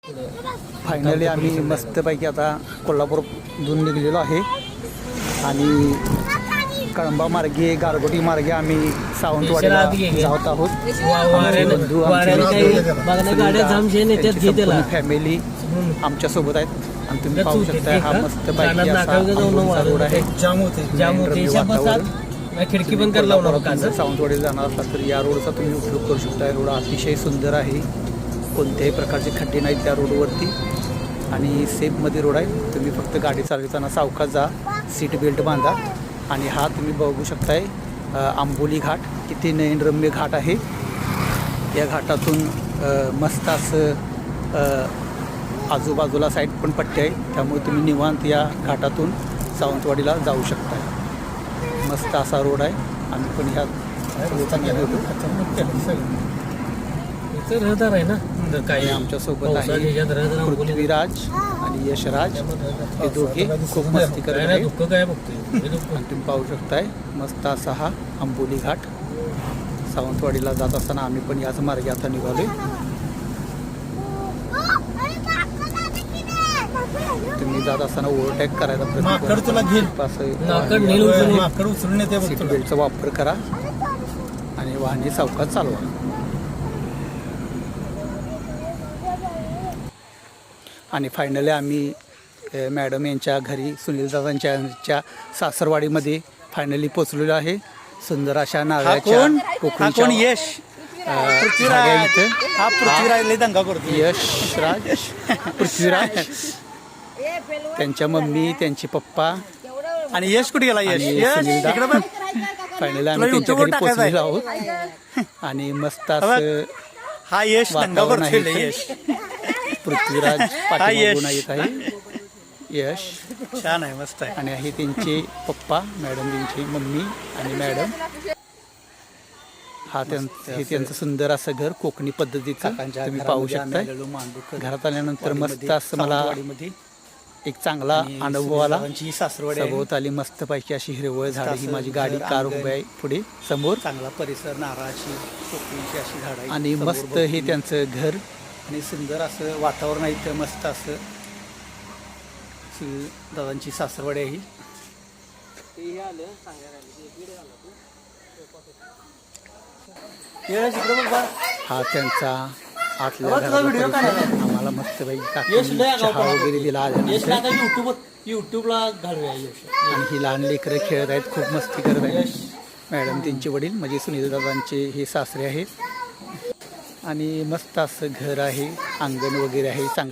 Finally आम्ही मस्तपैकी आता कोल्हापूरमधून निघलेलो आहे आणि कळंबा मार्गे गारगोटी मार्गे आम्ही सावंतवाडीला जात आहोत. फॅमिली आमच्या सोबत आहेत आणि तुम्ही पाहू शकता हा मस्तपैकी असा रोड आहे. खिडकी बंद करायला सावंतवाडीला जाणार असला तर या रोडचा तुम्ही उपयोग करू शकता. रोड अतिशय सुंदर आहे, कोणत्याही प्रकारचे खड्डे नाहीत त्या रोडवरती आणि सेफमध्ये रोड आहे. तुम्ही फक्त गाडी चालवताना सावकाश जा, सीट बेल्ट बांधा. आणि हा तुम्ही बघू शकताय आंबोली घाट, किती नयनरम्य घाट आहे. या घाटातून मस्त असं आजूबाजूला साईड पण पट्टी आहे, त्यामुळे तुम्ही निवांत या घाटातून सावंतवाडीला जाऊ शकता. मस्त असा रोड आहे. आम्ही पण ह्या रहदार आहे ना. काही आमच्यासोबत आहे पृथ्वीराज आणि यशराज, हे दोघे खूप मस्ती करत आहेत. तुम्ही पाहू शकताय मस्त असा हा आंबोली घाट. सावंतवाडीला जात असताना आम्ही पण याच मार्गे आता निघालोय. तुम्ही जात असताना ओव्हरटेक करायचा सीट बेल्टचा वापर करा आणि वाहने सावकाश चालवा. आणि फायनली आम्ही मॅडम यांच्या घरी सुनील दादांच्या सासरवाडीमध्ये फायनली पोचलेलो आहे. सुंदर अशा नारळाच्या कोकणीच्या यश पृथ्वीराज, त्यांच्या मम्मी, त्यांचे पप्पा आणि यश कुठे गेला? फायनली आम्ही त्यांच्या घरी पोचलेलो आहोत आणि मस्त असं हा यश वातावरण आहे. पृथ्वीराज पाठीमागून येत आहे. यश छान आहे, मस्त आहे. आणि आहे त्यांचे पप्पा, मॅडम त्यांची मम्मी आणि मॅडम. हे त्यांचं सुंदर असं घर कोकणी पद्धतीचं तुम्ही पाहू शकता. घरात आल्यानंतर मस्त असं मला एक चांगला अनुभव आला. सभोवताली मस्तपैकी अशी हिरवळ झाडं, ही माझी गाडी कार उभी आहे पुढे समोर. चांगला परिसर, नारळाची कोकणीची अशी झाडं आणि मस्त हे त्यांचं घर आणि सुंदर असं वातावरण आहे. इथं मस्त असं दादांची सासरवाडी आहे. हा त्यांचा आतल्या आम्हाला मस्तपैकी चहा वगैरे दिला युट्यूबला घालूया. आणि ही लहान लेकरं खेळत आहेत, खूप मस्ती करत आहेत. मॅडम त्यांचे वडील म्हणजे सुनील दादांचे हे सासरे आहेत. आणि मस्त असं घर आहे, अंगण वगैरे आहे चांगलं.